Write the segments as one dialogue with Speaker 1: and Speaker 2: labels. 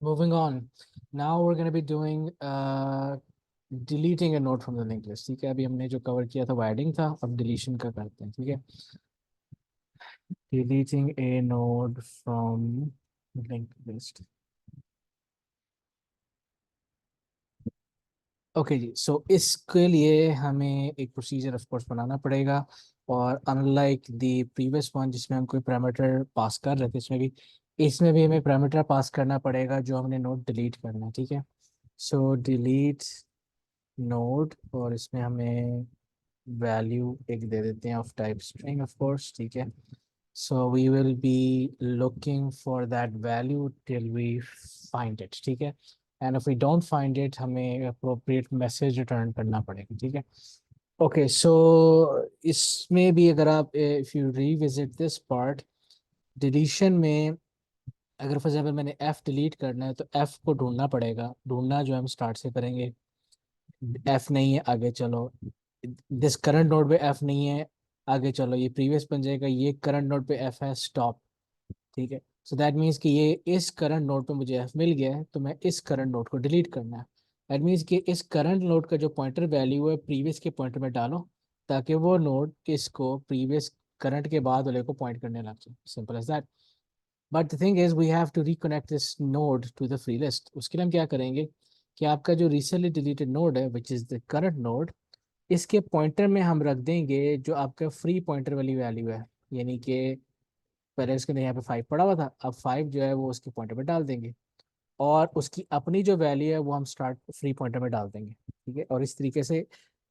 Speaker 1: moving on. Now we're going to be doing deleting a node from the linked list. ठीक है, अभी हमने जो कवर किया था वो एडिंग था, अब डिलीशन का करते हैं. ठीक है, deleting a node from linked list. Okay जी, सो इसके लिए हमें एक प्रोसीजर ऑफ कोर्स बनाना पड़ेगा. और अनलाइक द प्रीवियस वन जिसमें हम कोई पैरामीटर पास कर रहे थे, इसमें भी हमें पैरामीटर पास करना पड़ेगा जो हमने नोड डिलीट करना है. ठीक है, सो डिलीट नोड, और इसमें हमें वैल्यू एक दे देते हैं of type string of course. ठीक है, so we will be looking for that value till we find it. ठीक है, and if we don't find it हमें अप्रोप्रिएट मैसेज रिटर्न करना पड़ेगा. ठीक है, ओके, सो इसमें भी अगर आप if you revisit this part, deletion में अगर फॉर एग्जाम्पल मैंने एफ डिलीट करना है तो एफ को ढूंढना पड़ेगा. ढूंढना जो हम स्टार्ट से करेंगे, एफ नहीं है आगे चलो, दिस करंट नोड पे एफ नहीं है आगे चलो, ये प्रीवियस बन जाएगा, ये करंट नोड पे एफ है स्टॉप. ठीक है, सो दैट मीन्स कि ये इस करंट नोड पे मुझे एफ मिल गया है तो मैं इस करंट नोड को डिलीट करना है. दैट मीन्स कि इस करंट नोड का जो पॉइंटर वैल्यू है प्रीवियस के पॉइंटर में डालो, ताकि वो नोड इसको प्रीवियस करंट के बाद वाले को पॉइंट करने लग जाए. Simple as that. But the thing is we have to reconnect this node to the free list. उसके लिए हम क्या करेंगे कि आपका जो रिसेंटली डिलीटेड नोड है which is the current node, इसके पॉइंटर में हम रख देंगे जो आपका फ्री पॉइंटर वाली वैल्यू है. यानी कि पहले इसके अंदर यहाँ पे 5 पड़ा हुआ था, अब 5 जो है वो उसके पॉइंटर में डाल देंगे, और उसकी अपनी जो वैल्यू है वो हम स्टार्ट फ्री पॉइंटर में डाल देंगे. ठीक है, और इस तरीके से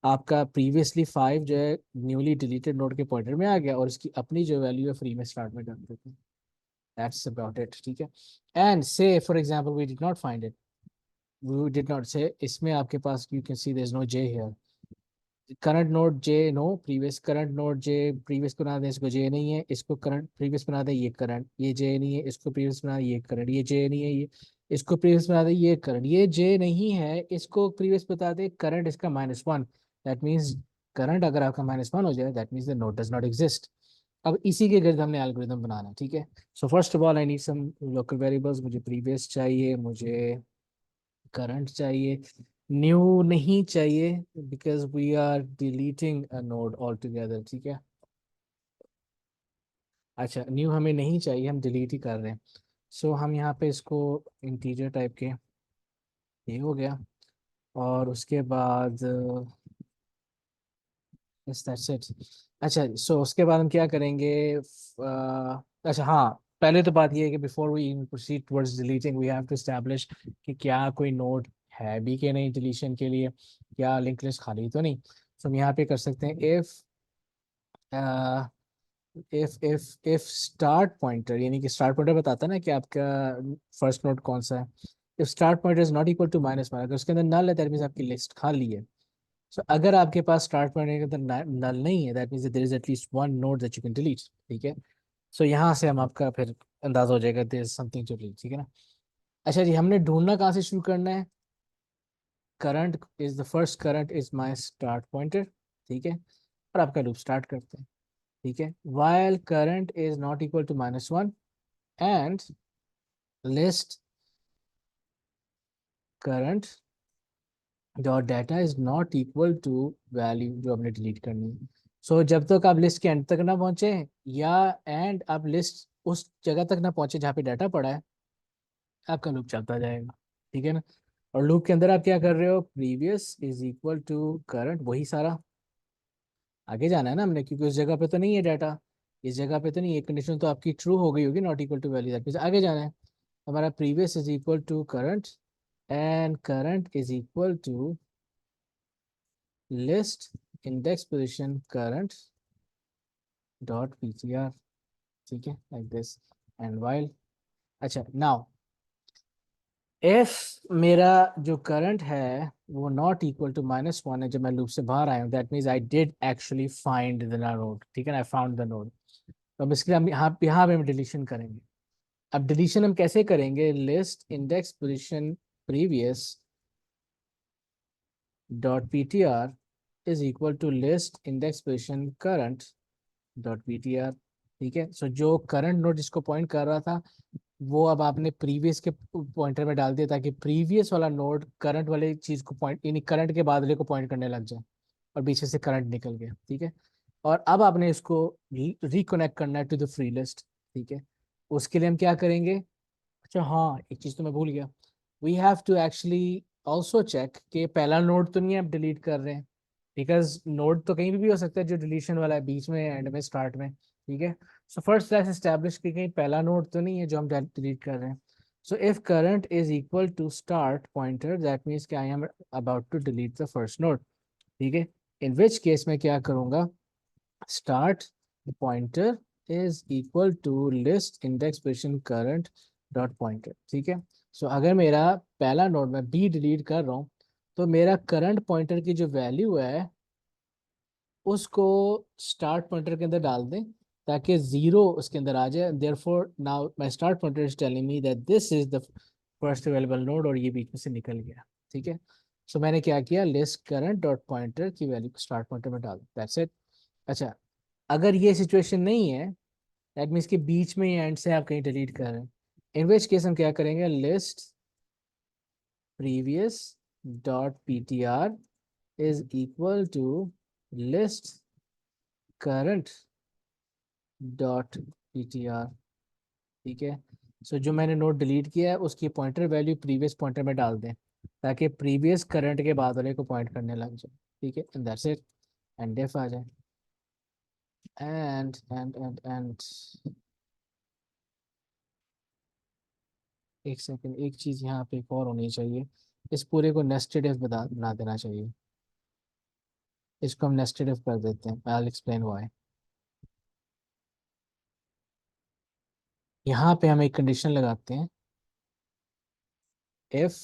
Speaker 1: आपका प्रीवियसली 5 जो है न्यूली डिलीटेड नोड के पॉइंटर में आ गया, और इसकी अपनी जो वैल्यू है फ्री में स्टार्ट में डाल देते हैं. That's about it. ठीक है, and say for example we did not find it, we did not say, इसमें आपके पास you can see there is no J here. Current node J no, previous current node J previous को बना दें, इसको जे नहीं है, इसको करंट प्रीवियस बना दें, ये करंट, ये जे नहीं है, इसको प्रीवियस बना दें, ये करंट, ये जे नहीं है, ये इसको प्रीवियस बना दें, ये करंट, ये जे नहीं है, इसको प्रीवियस बता दें करंट इसका -1. दैट मीन्स करंट अगर आपका -1 हो जाए that means the node does not exist. अब इसी के गर्द हमने एल्गोरिथम बनाना है. ठीक है, so first of all I need some local variables. मुझे प्रीवियस चाहिए, मुझे करंट चाहिए, न्यू नहीं चाहिए because we are deleting a node altogether. ठीक है, अच्छा न्यू हमें नहीं चाहिए, हम डिलीट ही कर रहे हैं. सो हम यहाँ पे इसको इंटीजर टाइप के, ये हो गया. और उसके बाद yes, that's it. अच्छा, सो उसके बाद हम क्या करेंगे, अच्छा हाँ, पहले तो बात ये है कि before we proceed towards deleting we have to establish कि क्या कोई नोड है भी कि नहीं डिलीशन के लिए, क्या लिंक लिस्ट खाली तो नहीं. तो हम यहाँ पे कर सकते हैं इफ स्टार्ट पॉइंटर, यानी कि स्टार्ट पॉइंटर बताता है ना कि आपका फर्स्ट नोड कौन सा है. If start pointer is not equal to -1, अगर उसके अंदर नल है दैट मीन्स आपकी लिस्ट खाली है. सो अगर आपके पास स्टार्ट पॉइंट के अंदर नल नहीं है that means there is at least one node that you can delete. ठीक है, सो यहाँ से हम आपका फिर अंदाजा हो जाएगा there is something to delete. ठीक है ना. अच्छा जी, हमने ढूंढना कहाँ से शुरू करना है, current is the first current is my start pointer. ठीक है, और आपका लूप स्टार्ट करते हैं. ठीक है, while current is not equal to -1 and list current dot data is not equal to value जो हमने डिलीट करनी है. सो जब तक आप लिस्ट के एंड तक ना पहुंचे, या एंड आप लिस्ट उस जगह तक ना पहुंचे जहाँ पे डाटा पड़ा है, आपका लूप चलता जाएगा. ठीक है ना. और लूप के अंदर आप क्या कर रहे हो, previous is equal to current, वही सारा आगे जाना है ना हमने, क्योंकि उस जगह पे तो नहीं है डाटा, इस जगह पे तो नहीं है, कंडीशन तो आपकी ट्रू हो गई होगी, not equal to value, that means आगे जाना है. हमारा previous is equal to current, and current is equal to list index position current dot ptr. ठीक है, लाइक दिस. एंड वाइल, अच्छा नाउ इफ मेरा जो करंट है वो नॉट इक्वल टू -1 है जब मैं लूप से बाहर आया हूँ, that means I did actually find the node. ठीक है ना, आई फाउंड द नोड. तो अब इसके लिए हम यहाँ पे हम डिलीशन करेंगे. अब डिलीशन हम कैसे करेंगे, list index position previous dot ptr is equal to list index position current dot ptr. ठीक है, सो जो करंट नोड जिसको पॉइंट कर रहा था वो अब आपने प्रीवियस के पॉइंटर में डाल दिया ताकि प्रीवियस वाला नोड करंट वाले चीज को पॉइंट, यानी करंट के बादले को पॉइंट करने लग जाए, और पीछे से करंट निकल गया, ठीक है। और अब आपने इसको रिकनेक्ट करना है टू द फ्री लिस्ट, ठीक है। उसके लिए हम क्या करेंगे? अच्छा हाँ, एक चीज तो मैं भूल गया। We have to actually also check कि पहला नोड तो नहीं आप डिलीट कर रहे हैं, बिकॉज नोड तो कहीं भी हो सकता है जो डिलीशन वाला है, बीच में, एंड में, स्टार्ट में, ठीक है। सो फर्स्ट लेट्स एस्टैब्लिश कि कहीं पहला नोड तो नहीं है जो हम डिलीट कर रहे हैं। So if current is equal to start pointer, that means कि I am about to delete the first node, ठीक है। इन विच केस मैं क्या करूंगा? start pointer is equal to list index position current dot pointer, ठीक है। सो अगर मेरा पहला नोड मैं बी डिलीट कर रहा हूँ, तो मेरा करंट पॉइंटर की जो वैल्यू है उसको स्टार्ट पॉइंटर के अंदर डाल दें, ताकि जीरो उसके अंदर आ जाए। Therefore now my start pointer is telling me that this is the first available node, और ये बीच में से निकल गया, ठीक है। सो मैंने क्या किया? लिस्ट करंट डॉट पॉइंटर की वैल्यू स्टार्ट पॉइंटर में डाल, दैट्स इट। अच्छा, अगर ये सिचुएशन नहीं है, दैट मीन्स कि बीच में एंड से आप कहीं डिलीट कर रहे हैं, इन विच केस हम क्या करेंगे? List previous dot P T R is equal to list current dot P T R, ठीक है। सो जो मैंने नोट डिलीट किया है उसकी पॉइंटर वैल्यू प्रीवियस पॉइंटर में डाल दें, ताकि प्रीवियस करंट के बाद वाले को पॉइंट करने लग जाए, ठीक है। And that's it, and if आ जाए, एंड एक सेकंड, एक चीज यहाँ पे एक और होनी चाहिए। इस पूरे को नेस्टेड इफ बना देना चाहिए। इसको हम नेस्टेड इफ कर देते हैं, आई विल एक्सप्लेन व्हाई। यहाँ पे हम एक कंडीशन लगाते हैं, if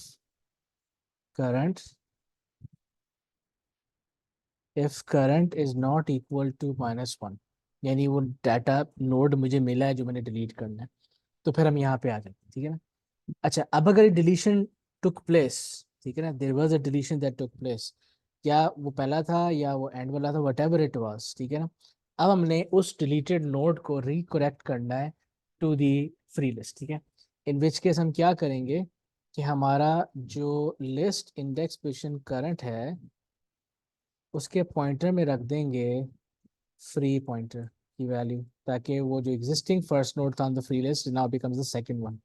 Speaker 1: current if current is not equal to -1, यानी वो डाटा नोड मुझे मिला है जो मैंने डिलीट करना है, तो फिर हम यहाँ पे आ जाते हैं, ठीक है ना। अच्छा, अब अगर डिलीशन टुक प्लेस, ठीक है ना, there was a deletion that took place, क्या वो पहला था या वो एंड वाला था, वट एवर इट वाज, ठीक है ना। अब हमने उस डिलीटेड नोड को रिकरेक्ट करना है टू दी फ्री लिस्ट, ठीक है। इन विच केस हम क्या करेंगे कि हमारा जो लिस्ट इंडेक्स पोजिशन करंट है उसके पॉइंटर में रख देंगे फ्री पॉइंटर की वैल्यू, ताकि वो जो एग्जिस्टिंग फर्स्ट नोड था on the free list now becomes the second one.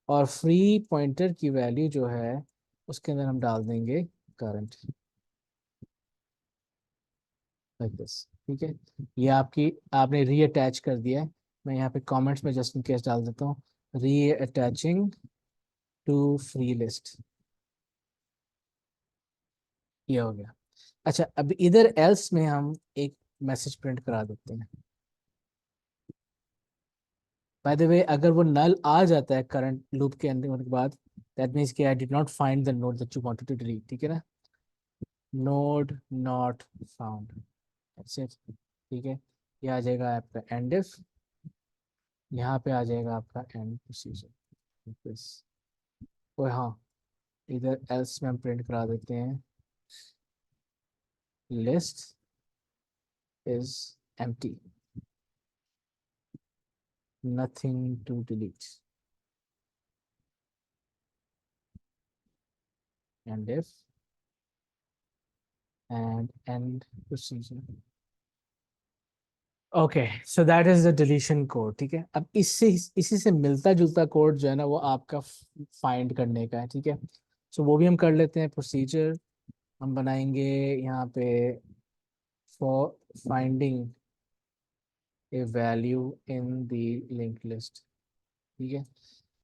Speaker 1: और फ्री पॉइंटर की वैल्यू जो है उसके अंदर हम डाल देंगे करंट, लाइक दिस, ठीक है। ये आपकी आपने रीअटैच कर दिया है। मैं यहाँ पे कमेंट्स में जस्ट इन केस डाल देता हूँ, रीअटैचिंग टू फ्री लिस्ट, ये हो गया। अच्छा, अब इधर एल्स में हम एक मैसेज प्रिंट करा देते हैं। बाय द वे, अगर वो नल आ जाता है करंट लूप के अंदर होने के बाद, दैट मीन्स कि I did not find the node that you wanted to delete, ठीक है ना। Node not found, that's it, ठीक है। ये आ जाएगा आपका एंड इफ, यहाँ पे आ जाएगा आपका एंड प्रोसीजर बस। और हाँ, इधर एल्स में हम प्रिंट करा देते हैं, list is empty, nothing to delete, end if end end procedure. Okay, so that is the deletion code, ठीक है। अब इससे इसी से मिलता जुलता कोड जो है ना वो आपका फाइंड करने का है, ठीक है। सो वो भी हम कर लेते हैं। प्रोसीजर हम बनाएंगे यहाँ पे for finding A value in the link list, ठीक है।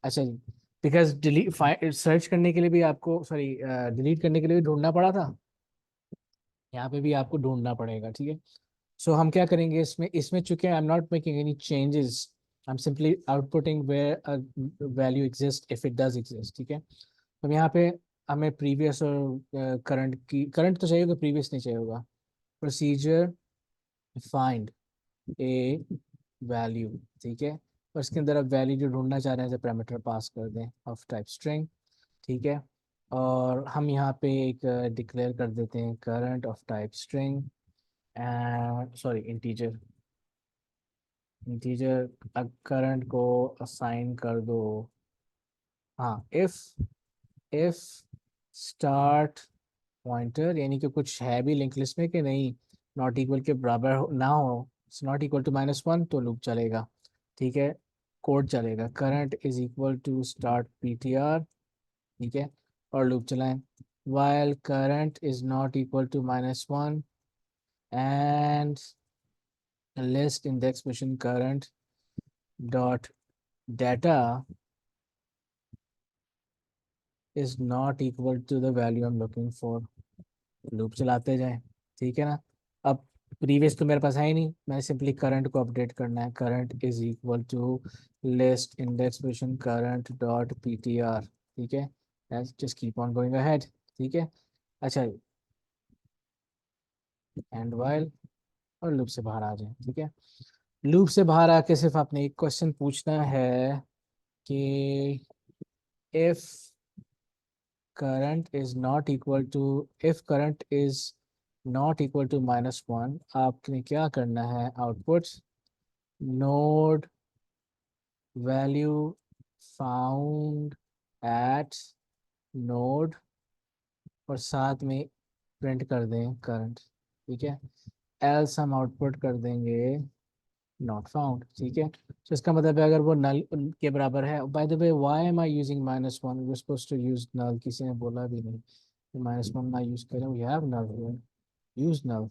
Speaker 1: अच्छा जी, बिकॉज डिलीट सर्च करने के लिए भी आपको, सॉरी, डिलीट करने के लिए भी ढूंढना पड़ा था, यहाँ पे भी आपको ढूंढना पड़ेगा, ठीक है। सो हम क्या करेंगे इसमें इसमें चूंकि I am not making any changes, I am simply outputting where value exist if it does exist, ठीक है। तो यहाँ पे हमें प्रीवियस और करंट तो चाहिए होगा, प्रीवियस नहीं चाहिए होगा। प्रोसीजर फाइंड ए वैल्यू, ठीक है। और इसके अंदर अब वैल्यू जो ढूंढना चाह रहे हैं पैरामीटर पास कर दें ऑफ टाइप स्ट्रिंग, ठीक है। और हम यहाँ पे एक डिक्लेयर कर देते हैं current of type string, sorry integer, integer current को असाइन कर दो। हाँ, इफ स्टार्ट पॉइंटर, यानी कि कुछ है भी लिंक लिस्ट में कि नहीं, नॉट इक्वल के बराबर ना हो, इट्स नॉट इक्वल टू -1, तो लूप चलेगा। ठीक है, कोड चलेगा, current is equal to start PTR. ठीक है, और लूप चलाएं। while current is not equal to -1 and list in the expression current dot data is not equal to the value I'm looking for। Loop चलाते जाएं। ठीक है ना। अब प्रीवियस तो मेरे पास है ही नहीं, मैंने सिंपली करंट को अपडेट करना है। Current is equal to list index position current dot P T R. ठीक है, just keep on going ahead. ठीक है, अच्छा, एंड वाइल, और लूप से बाहर आ जाए। ठीक है, लूप से बाहर आके सिर्फ आपने एक क्वेश्चन पूछना है कि if current is not equal to if current is not equal to -1, आपने क्या करना है, output node value found at node, और साथ में प्रिंट कर दें करंट। ठीक है, एल्स हम आउटपुट कर देंगे नॉट फाउंड। ठीक है, तो इसका मतलब है अगर वो नल के बराबर है। By the way, why am I using -1, we suppose to use null, किसी ने बोला भी नहीं -1 ना यूज करें, we have null here, use null.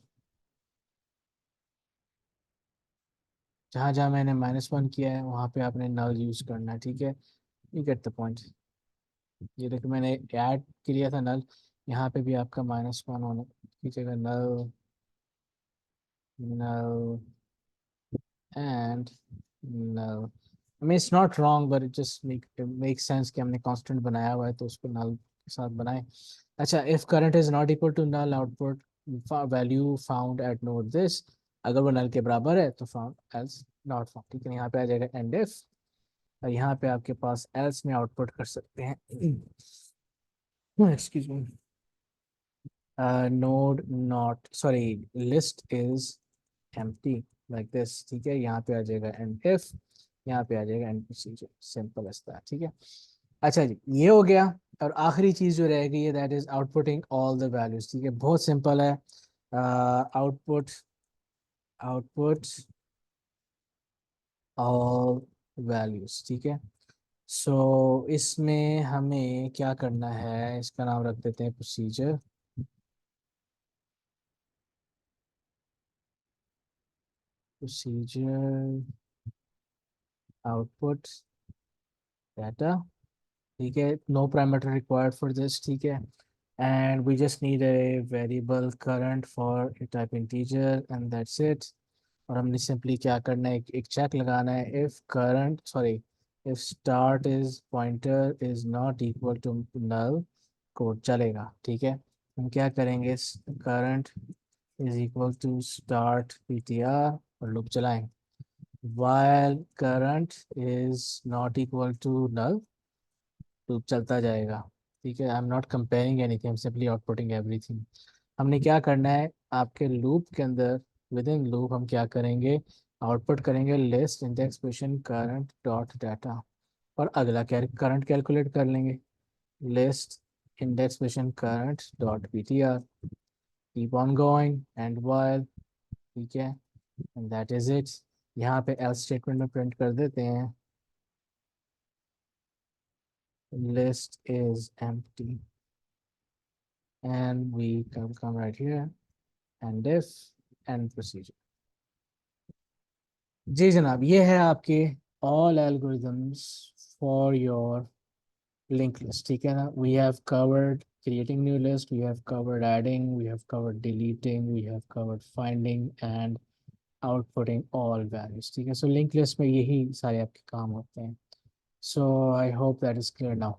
Speaker 1: जहाँ जहाँ मैंने -1 किया है वहाँ पे आपने नल यूज करना है। ठीक है, यू गेट द पॉइंट। ये देखो, मैंने ऐड किया था नल, यहाँ पे भी आपका -1 होना की जगह null, null and null. I mean it's not wrong, but it just make sense कि हमने कांस्टेंट बनाया हुआ है तो उसको नल के साथ बनाए। अच्छा, if current is not equal to null output value found at node this, अगर वो नल के बराबर है तो फाउंड एल्स नॉट फाउंड। ठीक है, यहाँ पे आ जाएगा एंड इफ, और यहाँ पे आपके पास एल्स में आउटपुट कर सकते हैं excuse me, node not sorry list is empty like this. ठीक है, यहाँ पे आ जाएगा एंड इफ, यहाँ पे आ जाएगा end procedure, simple as that. ठीक है, अच्छा जी, ये हो गया। और आखिरी चीज जो रह गई है, that is outputting all the values. ठीक है, बहुत सिंपल है। Output output all values. ठीक है, सो इसमें हमें क्या करना है, इसका नाम रख देते हैं प्रोसीजर। Procedure output data. ठीक है, no parameter required for this. ठीक है, and we just need a variable current for a type integer and that's it। और हमने सिंपली क्या करना है, एक चेक लगाना है, if current sorry if start is pointer is not equal to null, code चलेगा। ठीक है, हम क्या करेंगे, current is equal to start ptr, और लूप चलाएं। while current is not equal to null, loop चलता जाएगा। ठीक है, आई am not comparing anything, I am simply outputting everything. हमने क्या करना है, आपके लूप के अंदर विद इन लूप हम क्या करेंगे, आउटपुट करेंगे list index position current dot data, और अगला क्या करंट कैलकुलेट कर लेंगे, list index position current dot P T are, keep on going and while. ठीक है, एंड दैट इज इट। यहाँ पे एल्स स्टेटमेंट में प्रिंट कर देते हैं list is empty, and we can come right here and if and procedure। जी जनाब, ये है आपके all algorithms for your linked list। ठीक है ना, we have covered creating new list, we have covered adding, we have covered deleting, we have covered finding and outputting all values। ठीक है, so linked list में यही सारे आपके काम होते हैं। So I hope that is clear now।